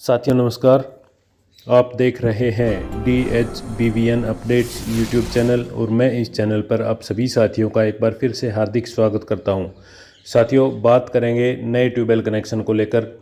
साथियों नमस्कार। आप देख रहे हैं DHBVN अपडेट्स यूट्यूब चैनल और मैं इस चैनल पर आप सभी साथियों का एक बार फिर से हार्दिक स्वागत करता हूं। साथियों, बात करेंगे नए ट्यूबवेल कनेक्शन को लेकर।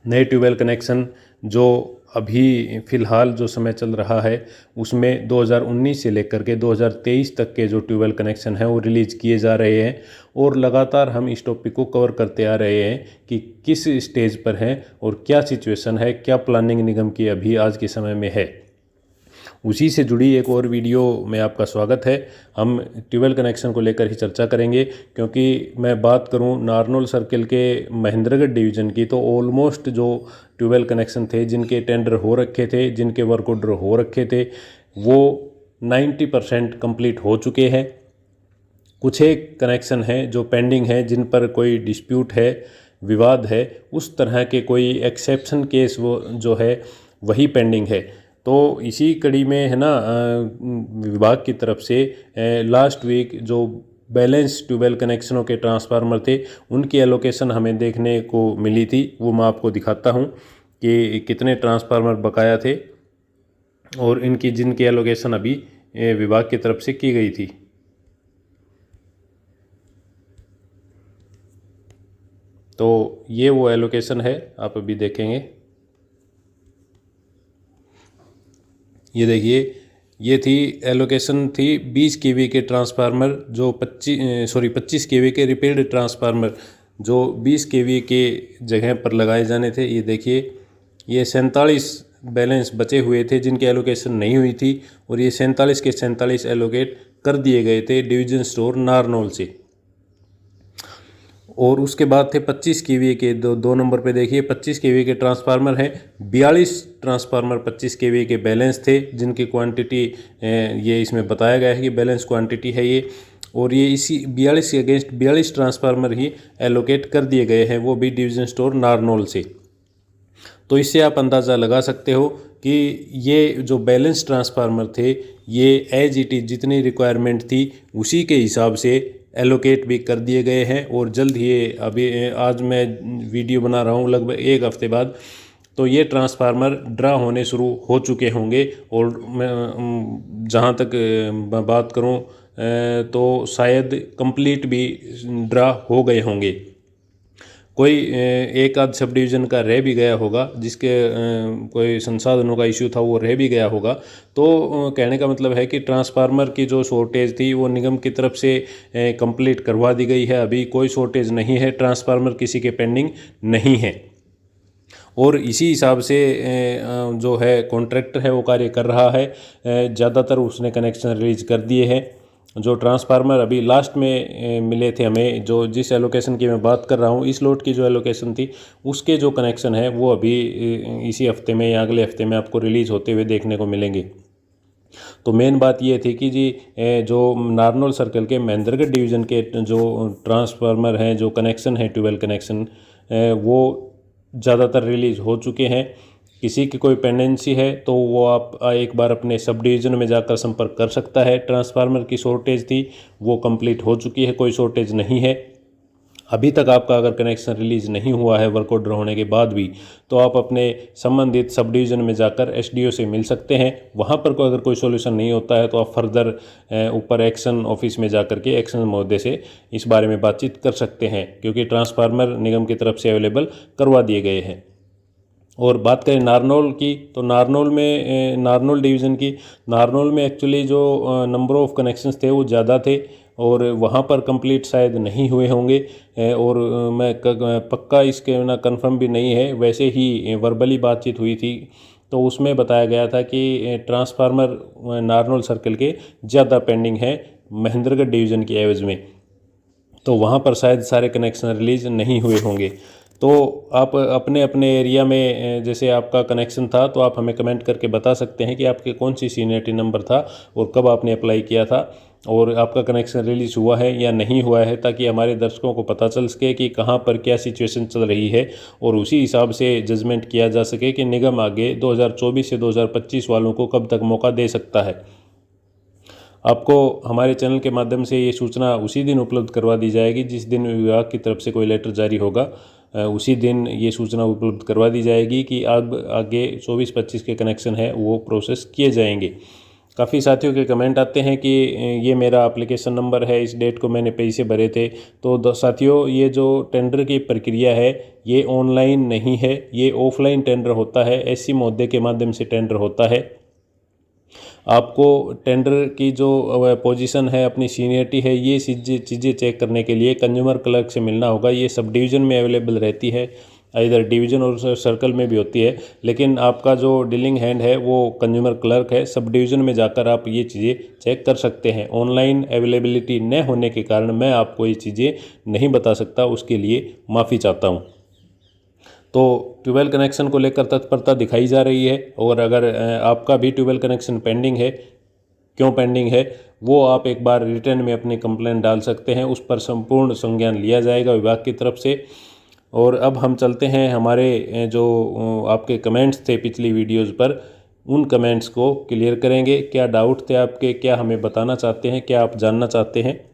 नए ट्यूबवेल कनेक्शन जो अभी फ़िलहाल जो समय चल रहा है उसमें 2019 से लेकर के 2023 तक के जो ट्यूबवेल कनेक्शन हैं वो रिलीज़ किए जा रहे हैं और लगातार हम इस टॉपिक को कवर करते आ रहे हैं कि किस स्टेज पर हैं और क्या सिचुएशन है, क्या प्लानिंग निगम की अभी आज के समय में है। उसी से जुड़ी एक और वीडियो में आपका स्वागत है। हम ट्यूबवेल कनेक्शन को लेकर ही चर्चा करेंगे, क्योंकि मैं बात करूं नारनौल सर्किल के महेंद्रगढ़ डिवीज़न की तो ऑलमोस्ट जो ट्यूबवेल कनेक्शन थे जिनके टेंडर हो रखे थे, जिनके वर्क ऑर्डर हो रखे थे, वो 90% कंप्लीट हो चुके हैं। कुछ एक कनेक्शन हैं जो पेंडिंग हैं, जिन पर कोई डिस्प्यूट है, विवाद है, उस तरह के कोई एक्सेप्शन केस वो जो है वही पेंडिंग है। तो इसी कड़ी में है ना, विभाग की तरफ से लास्ट वीक जो बैलेंस ट्यूबवेल कनेक्शनों के ट्रांसफार्मर थे उनकी एलोकेशन हमें देखने को मिली थी। वो मैं आपको दिखाता हूँ कि कितने ट्रांसफार्मर बकाया थे और इनकी जिनकी एलोकेशन अभी विभाग की तरफ से की गई थी। तो ये वो एलोकेशन है, आप अभी देखेंगे। ये देखिए, ये थी एलोकेशन थी 20 केवी के ट्रांसफार्मर जो 25 केवी के रिपेयर्ड ट्रांसफार्मर जो 20 केवी के जगह पर लगाए जाने थे। ये देखिए, ये 47 बैलेंस बचे हुए थे जिनकी एलोकेशन नहीं हुई थी और ये 47 के 47 एलोकेट कर दिए गए थे डिवीज़न स्टोर नारनौल से। और उसके बाद थे 25 केवी के दो नंबर पे देखिए 25 केवी के ट्रांसफार्मर हैं। 42 ट्रांसफार्मर 25 केवी के बैलेंस थे जिनकी क्वांटिटी ये इसमें बताया गया है कि बैलेंस क्वांटिटी है ये, और ये इसी 42 के अगेंस्ट 42 ट्रांसफार्मर ही एलोकेट कर दिए गए हैं, वो भी डिवीज़न स्टोर नारनौल से। तो इससे आप अंदाज़ा लगा सकते हो कि ये जो बैलेंस ट्रांसफार्मर थे ये एज इट इज़ जितनी रिक्वायरमेंट थी उसी के हिसाब से एलोकेट भी कर दिए गए हैं। और जल्द ही अभी आज मैं वीडियो बना रहा हूँ लगभग एक हफ्ते बाद, तो ये ट्रांसफार्मर ड्रा होने शुरू हो चुके होंगे। और मैं जहाँ तक बात करूँ तो शायद कंप्लीट भी ड्रा हो गए होंगे। कोई एक आध सब डिवीज़न का रह भी गया होगा, जिसके कोई संसाधनों का इश्यू था वो रह भी गया होगा। तो कहने का मतलब है कि ट्रांसफार्मर की जो शॉर्टेज थी वो निगम की तरफ से कंप्लीट करवा दी गई है। अभी कोई शॉर्टेज नहीं है, ट्रांसफार्मर किसी के पेंडिंग नहीं है। और इसी हिसाब से जो है कॉन्ट्रैक्टर है वो कार्य कर रहा है। ज़्यादातर उसने कनेक्शन रिलीज कर दिए हैं। जो ट्रांसफार्मर अभी लास्ट में मिले थे हमें, जो जिस एलोकेशन की मैं बात कर रहा हूँ, इस लोट की जो एलोकेशन थी उसके जो कनेक्शन है वो अभी इसी हफ्ते में या अगले हफ्ते में आपको रिलीज़ होते हुए देखने को मिलेंगे। तो मेन बात ये थी कि जी जो नारनौल सर्कल के महेंद्रगढ़ डिवीज़न के जो ट्रांसफार्मर हैं, जो कनेक्शन है ट्यूबवेल कनेक्शन, वो ज़्यादातर रिलीज़ हो चुके हैं। किसी की कोई पेंडेंसी है तो वो आप एक बार अपने सब डिवीज़न में जाकर संपर्क कर सकता है। ट्रांसफार्मर की शॉर्टेज थी वो कंप्लीट हो चुकी है, कोई शॉर्टेज नहीं है। अभी तक आपका अगर कनेक्शन रिलीज़ नहीं हुआ है वर्क ऑर्डर होने के बाद भी, तो आप अपने संबंधित सब डिवीज़न में जाकर एसडीओ से मिल सकते हैं। वहाँ पर अगर कोई सोल्यूशन नहीं होता है तो आप फर्दर ऊपर एक्शन ऑफिस में जाकर के एक्शन महोदय से इस बारे में बातचीत कर सकते हैं, क्योंकि ट्रांसफार्मर निगम की तरफ से अवेलेबल करवा दिए गए हैं। और बात करें नारनौल की, तो नारनौल में नारनौल डिवीज़न की, नारनौल में एक्चुअली जो नंबर ऑफ़ कनेक्शंस थे वो ज़्यादा थे और वहाँ पर कंप्लीट शायद नहीं हुए होंगे। और मैं पक्का इसके ना कंफर्म भी नहीं है, वैसे ही वर्बली बातचीत हुई थी तो उसमें बताया गया था कि ट्रांसफार्मर नारनौल सर्कल के ज़्यादा पेंडिंग है महेंद्रगढ़ डिवीज़न की एवज़ में, तो वहाँ पर शायद सारे कनेक्शन रिलीज़ नहीं हुए होंगे। तो आप अपने अपने एरिया में जैसे आपका कनेक्शन था तो आप हमें कमेंट करके बता सकते हैं कि आपके कौन सी सीनियरिटी नंबर था और कब आपने अप्लाई किया था और आपका कनेक्शन रिलीज़ हुआ है या नहीं हुआ है, ताकि हमारे दर्शकों को पता चल सके कि कहाँ पर क्या सिचुएशन चल रही है और उसी हिसाब से जजमेंट किया जा सके कि निगम आगे 2024 से 2025 वालों को कब तक मौका दे सकता है। आपको हमारे चैनल के माध्यम से ये सूचना उसी दिन उपलब्ध करवा दी जाएगी जिस दिन विभाग की तरफ से कोई लेटर जारी होगा। उसी दिन ये सूचना उपलब्ध करवा दी जाएगी कि अब आगे 24-25 के कनेक्शन है वो प्रोसेस किए जाएंगे। काफ़ी साथियों के कमेंट आते हैं कि ये मेरा एप्लीकेशन नंबर है, इस डेट को मैंने पैसे भरे थे। तो साथियों, ये जो टेंडर की प्रक्रिया है ये ऑनलाइन नहीं है, ये ऑफलाइन टेंडर होता है, एससी महोदय के माध्यम से टेंडर होता है। आपको टेंडर की जो पोजीशन है, अपनी सीनियरिटी है, ये चीज़ें चेक करने के लिए कंज्यूमर क्लर्क से मिलना होगा। ये सब डिवीज़न में अवेलेबल रहती है, इधर डिवीज़न और सर्कल में भी होती है, लेकिन आपका जो डीलिंग हैंड है वो कंज्यूमर क्लर्क है। सब डिवीज़न में जाकर आप ये चीज़ें चेक कर सकते हैं। ऑनलाइन अवेलेबिलिटी न होने के कारण मैं आपको ये चीज़ें नहीं बता सकता, उसके लिए माफ़ी चाहता हूँ। तो ट्यूबवेल कनेक्शन को लेकर तत्परता दिखाई जा रही है, और अगर आपका भी ट्यूबवेल कनेक्शन पेंडिंग है, क्यों पेंडिंग है वो आप एक बार रिटर्न में अपनी कंप्लेंट डाल सकते हैं, उस पर संपूर्ण संज्ञान लिया जाएगा विभाग की तरफ से। और अब हम चलते हैं हमारे जो आपके कमेंट्स थे पिछली वीडियोज़ पर, उन कमेंट्स को क्लियर करेंगे। क्या डाउट थे आपके, क्या हमें बताना चाहते हैं, क्या आप जानना चाहते हैं।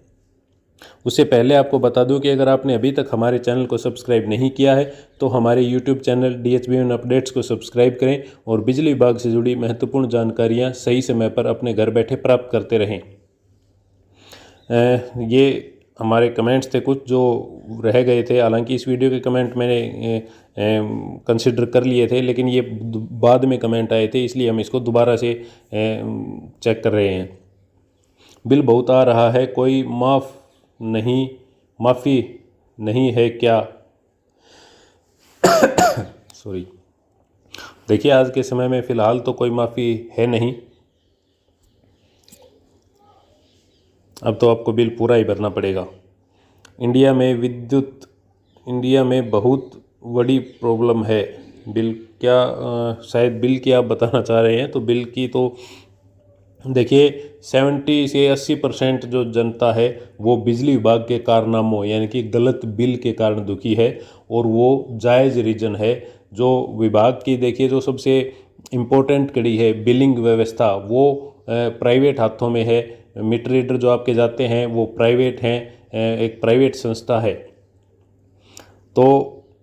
उससे पहले आपको बता दूं कि अगर आपने अभी तक हमारे चैनल को सब्सक्राइब नहीं किया है तो हमारे यूट्यूब चैनल DHBN अपडेट्स को सब्सक्राइब करें और बिजली विभाग से जुड़ी महत्वपूर्ण जानकारियां सही समय पर अपने घर बैठे प्राप्त करते रहें। ये हमारे कमेंट्स थे कुछ जो रह गए थे, हालांकि इस वीडियो के कमेंट मैंने कंसिडर कर लिए थे, लेकिन ये बाद में कमेंट आए थे, इसलिए हम इसको दोबारा से चेक कर रहे हैं। बिल बहुत आ रहा है, कोई माफ़ी नहीं है क्या? सॉरी, देखिए आज के समय में फ़िलहाल तो कोई माफ़ी है नहीं, अब तो आपको बिल पूरा ही भरना पड़ेगा। इंडिया में बहुत बड़ी प्रॉब्लम है। बिल क्या शायद बिल की आप बताना चाह रहे हैं, तो बिल की तो देखिए 70 से 80% जो जनता है वो बिजली विभाग के कारनामों यानी कि गलत बिल के कारण दुखी है, और वो जायज़ रीज़न है। जो विभाग की देखिए जो सबसे इम्पोर्टेंट कड़ी है बिलिंग व्यवस्था, वो प्राइवेट हाथों में है। मीटर रीडर जो आपके जाते हैं वो प्राइवेट हैं, एक प्राइवेट संस्था है। तो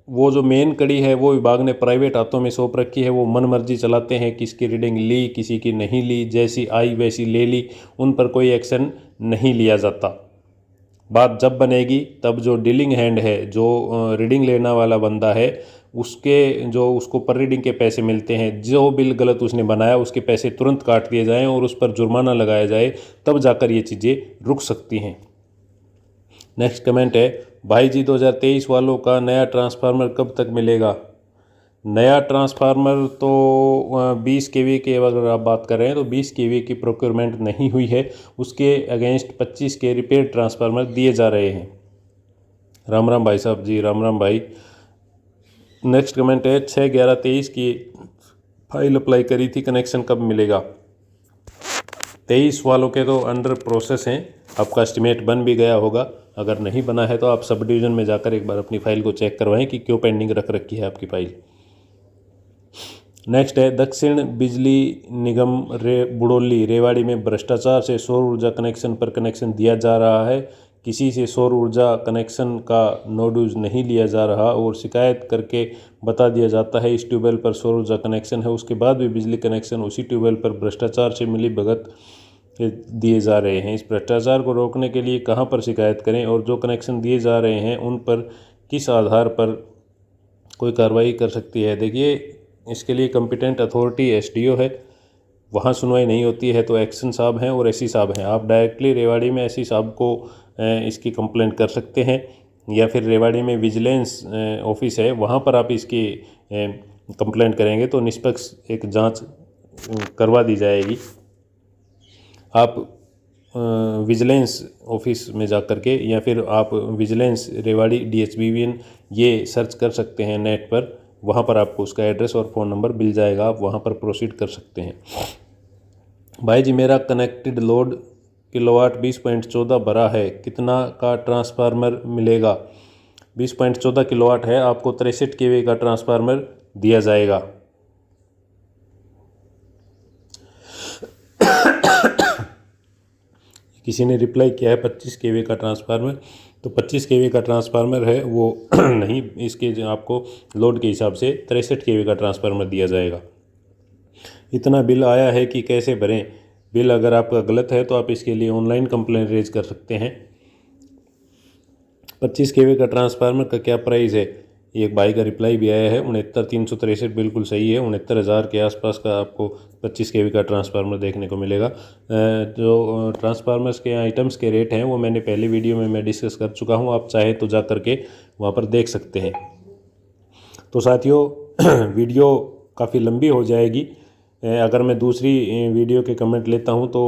वो जो मेन कड़ी है वो विभाग ने प्राइवेट हाथों में सौंप रखी है। वो मन मर्जी चलाते हैं, किसकी रीडिंग ली, किसी की नहीं ली, जैसी आई वैसी ले ली, उन पर कोई एक्शन नहीं लिया जाता। बात जब बनेगी तब जो डीलिंग हैंड है, जो रीडिंग लेने वाला बंदा है, उसको पर रीडिंग के पैसे मिलते हैं, जो बिल गलत उसने बनाया उसके पैसे तुरंत काट दिए जाएं और उस पर जुर्माना लगाया जाए, तब जाकर ये चीज़ें रुक सकती हैं। नेक्स्ट कमेंट है, भाई जी 2023 वालों का नया ट्रांसफार्मर कब तक मिलेगा? नया ट्रांसफार्मर तो 20 kV के अगर आप बात कर रहे हैं तो 20 kV की प्रोक्योरमेंट नहीं हुई है, उसके अगेंस्ट 25 के रिपेयर ट्रांसफार्मर दिए जा रहे हैं। राम राम भाई साहब जी, राम राम भाई। नेक्स्ट कमेंट है, 6/11/23 की फाइल अप्लाई करी थी, कनेक्शन कब मिलेगा? 23 वालों के तो अंडर प्रोसेस हैं, आपका एस्टिमेट बन भी गया होगा। अगर नहीं बना है तो आप सब डिवीज़न में जाकर एक बार अपनी फ़ाइल को चेक करवाएं कि क्यों पेंडिंग रख रखी है आपकी फ़ाइल। नेक्स्ट है, दक्षिण बिजली निगम बुड़ौली रेवाड़ी में भ्रष्टाचार से सौर ऊर्जा कनेक्शन पर कनेक्शन दिया जा रहा है, किसी से सौर ऊर्जा कनेक्शन का नोड्यूज नहीं लिया जा रहा और शिकायत करके बता दिया जाता है इस ट्यूबवेल पर सौर ऊर्जा कनेक्शन है, उसके बाद भी बिजली कनेक्शन उसी ट्यूबवेल पर भ्रष्टाचार से मिली भगत दिए जा रहे हैं। इस भ्रष्टाचार को रोकने के लिए कहां पर शिकायत करें और जो कनेक्शन दिए जा रहे हैं उन पर किस आधार पर कोई कार्रवाई कर सकती है? देखिए, इसके लिए कॉम्पिटेंट अथॉरिटी SDO है, वहाँ सुनवाई नहीं होती है तो एक्शन साहब हैं और SC साहब हैं। आप डायरेक्टली रेवाड़ी में SC साहब को इसकी कंप्लेंट कर सकते हैं, या फिर रेवाड़ी में विजिलेंस ऑफिस है, वहाँ पर आप इसकी कंप्लेंट करेंगे तो निष्पक्ष एक जांच करवा दी जाएगी। आप विजिलेंस ऑफिस में जा कर के, या फिर आप विजिलेंस रेवाड़ी DHBN ये सर्च कर सकते हैं नेट पर, वहाँ पर आपको उसका एड्रेस और फ़ोन नंबर मिल जाएगा, आप वहाँ पर प्रोसीड कर सकते हैं। भाई जी, मेरा कनेक्टेड लोड किलोवाट 20.14 भरा है, कितना का ट्रांसफार्मर मिलेगा? 20.14 किलोवाट है, आपको 63 kV का ट्रांसफार्मर दिया जाएगा। किसी ने रिप्लाई किया है 25 kV का ट्रांसफार्मर तो 25 kV का ट्रांसफार्मर है वो नहीं, इसके जो आपको लोड के हिसाब से 63 kV का ट्रांसफार्मर दिया जाएगा। इतना बिल आया है कि कैसे भरें। बिल अगर आपका गलत है तो आप इसके लिए ऑनलाइन कंप्लेंट रेज कर सकते हैं। 25 kV का ट्रांसफार्मर का क्या प्राइस है, एक भाई का रिप्लाई भी आया है। 69,363 बिल्कुल सही है। 69,000 के आसपास का आपको 25 kV का ट्रांसफार्मर देखने को मिलेगा। जो ट्रांसफार्मर्स के आइटम्स के रेट हैं वो मैंने पहले वीडियो में मैं डिस्कस कर चुका हूँ, आप चाहे तो जा करके वहाँ पर देख सकते हैं। तो साथियों वीडियो काफ़ी लंबी हो जाएगी। अगर मैं दूसरी वीडियो के कमेंट लेता हूँ तो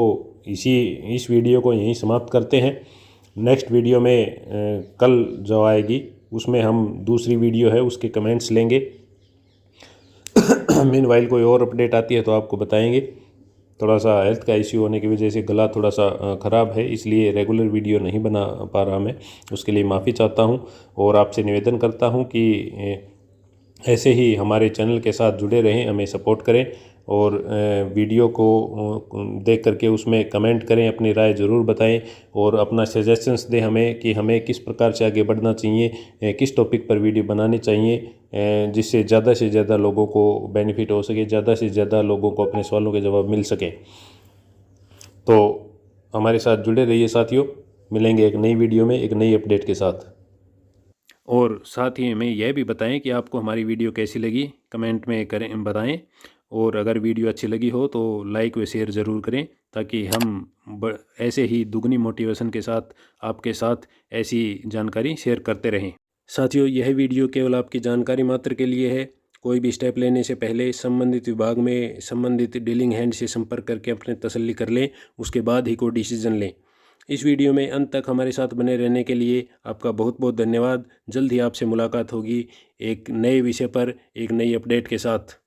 इस वीडियो को यहीं समाप्त करते हैं। नेक्स्ट वीडियो में कल जो आएगी उसमें हम दूसरी वीडियो है उसके कमेंट्स लेंगे। मीनवाइल कोई और अपडेट आती है तो आपको बताएंगे। थोड़ा सा हेल्थ का इश्यू होने की वजह से गला थोड़ा सा ख़राब है, इसलिए रेगुलर वीडियो नहीं बना पा रहा मैं, उसके लिए माफ़ी चाहता हूँ। और आपसे निवेदन करता हूँ कि ऐसे ही हमारे चैनल के साथ जुड़े रहें, हमें सपोर्ट करें और वीडियो को देख करके उसमें कमेंट करें, अपनी राय ज़रूर बताएं और अपना सजेशंस दें हमें कि हमें किस प्रकार से आगे बढ़ना चाहिए, किस टॉपिक पर वीडियो बनानी चाहिए, जिससे ज़्यादा से ज़्यादा लोगों को बेनिफिट हो सके, ज़्यादा से ज़्यादा लोगों को अपने सवालों के जवाब मिल सकें। तो हमारे साथ जुड़े रहिए साथियों, मिलेंगे एक नई वीडियो में एक नई अपडेट के साथ। और साथ ही हमें यह भी बताएं कि आपको हमारी वीडियो कैसी लगी, कमेंट में करें बताएं। और अगर वीडियो अच्छी लगी हो तो लाइक व शेयर ज़रूर करें, ताकि हम ऐसे ही दुगनी मोटिवेशन के साथ आपके साथ ऐसी जानकारी शेयर करते रहें। साथियों, यह वीडियो केवल आपकी जानकारी मात्र के लिए है। कोई भी स्टेप लेने से पहले संबंधित विभाग में संबंधित डीलिंग हैंड से संपर्क करके अपने तसल्ली कर लें, उसके बाद ही कोई डिसीजन लें। इस वीडियो में अंत तक हमारे साथ बने रहने के लिए आपका बहुत बहुत धन्यवाद। जल्द ही आपसे मुलाकात होगी एक नए विषय पर एक नई अपडेट के साथ।